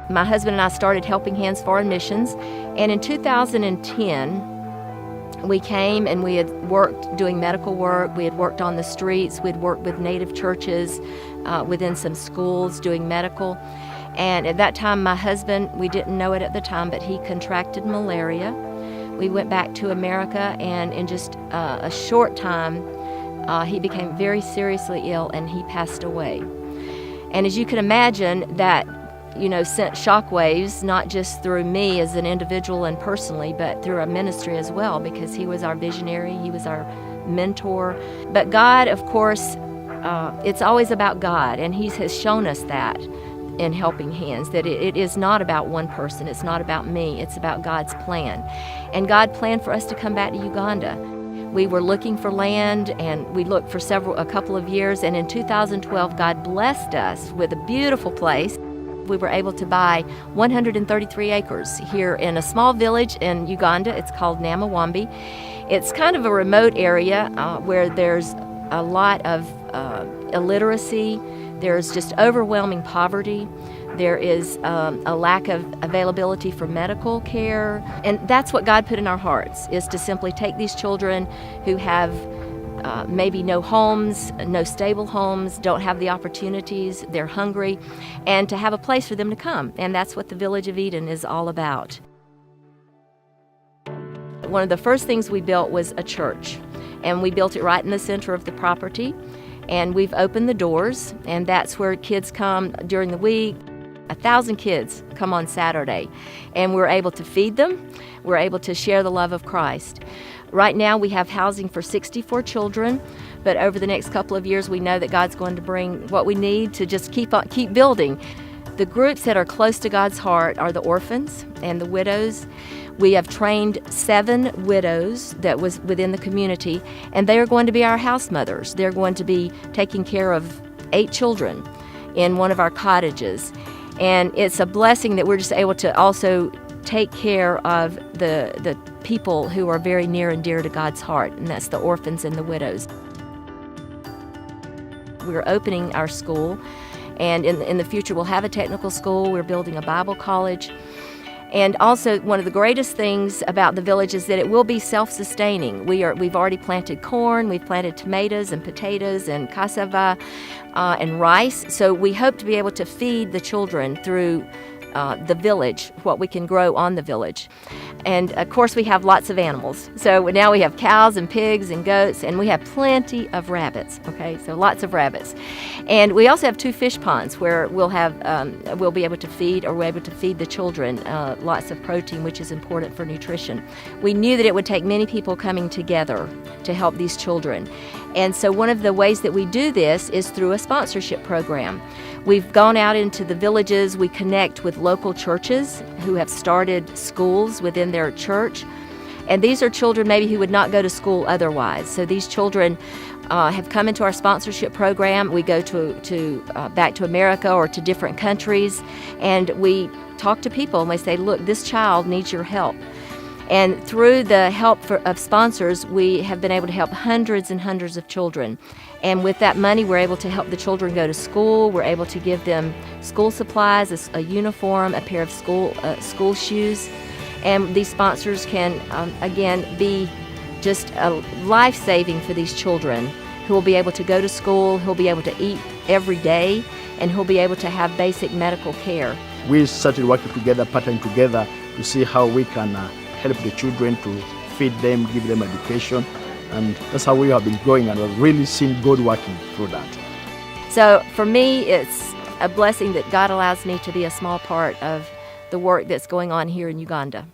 my husband and I started Helping Hands Foreign Missions, and in 2010, we came and we had worked doing medical work. We had worked on the streets. We had worked with Native churches within some schools doing medical. And at that time, my husband, we didn't know it at the time, but he contracted malaria. We went back to America, and in just a short time, he became very seriously ill, and he passed away. And as you can imagine, that sent shockwaves, not just through me as an individual and personally, but through our ministry as well, because he was our visionary, he was our mentor. But God, of course, it's always about God, and He has shown us that in Helping Hands, that it is not about one person, it's not about me, it's about God's plan. And God planned for us to come back to Uganda. We were looking for land, and we looked for a couple of years, and in 2012, God blessed us with a beautiful place. We were able to buy 133 acres here in a small village in Uganda. It's called Namawambi. It's kind of a remote area where there's a lot of illiteracy. There's just overwhelming poverty. There is a lack of availability for medical care. And that's what God put in our hearts, is to simply take these children who have maybe no homes, no stable homes, don't have the opportunities, they're hungry, and to have a place for them to come. And that's what the Village of Eden is all about. One of the first things we built was a church, and we built it right in the center of the property. And we've opened the doors, and that's where kids come during the week. 1,000 kids come on Saturday, and we're able to feed them. We're able to share the love of Christ. Right now we have housing for 64 children, but over the next couple of years we know that God's going to bring what we need to just keep building. The groups that are close to God's heart are the orphans and the widows. We have trained 7 widows that was within the community, and they are going to be our house mothers. They're going to be taking care of 8 children in one of our cottages. And it's a blessing that we're just able to also take care of the people who are very near and dear to God's heart, and that's the orphans and the widows. We're opening our school, and in the future we'll have a technical school. We're building a Bible college. And also, one of the greatest things about the village is that it will be self-sustaining. We've already planted corn, we've planted tomatoes and potatoes and cassava and rice. So we hope to be able to feed the children through the village, what we can grow on the village. And of course we have lots of animals. So now we have cows and pigs and goats, and we have plenty of rabbits, okay? So lots of rabbits. And we also have 2 fish ponds where we'll be able to feed, or we're able to feed the children lots of protein, which is important for nutrition. We knew that it would take many people coming together to help these children. And so one of the ways that we do this is through a sponsorship program. We've gone out into the villages. We connect with local churches who have started schools within their church. And these are children maybe who would not go to school otherwise. So these children have come into our sponsorship program. We go to back to America or to different countries, and we talk to people and we say, look, this child needs your help. And through the help of sponsors, we have been able to help hundreds and hundreds of children. And with that money, we're able to help the children go to school. We're able to give them school supplies, a uniform, a pair of school shoes. And these sponsors can, again, be just a life-saving for these children who will be able to go to school, who will be able to eat every day, and who will be able to have basic medical care. We started working together, partnering together to see how we can help the children, to feed them, give them education. And that's how we have been growing, and we've really seen God working through that. So for me, it's a blessing that God allows me to be a small part of the work that's going on here in Uganda.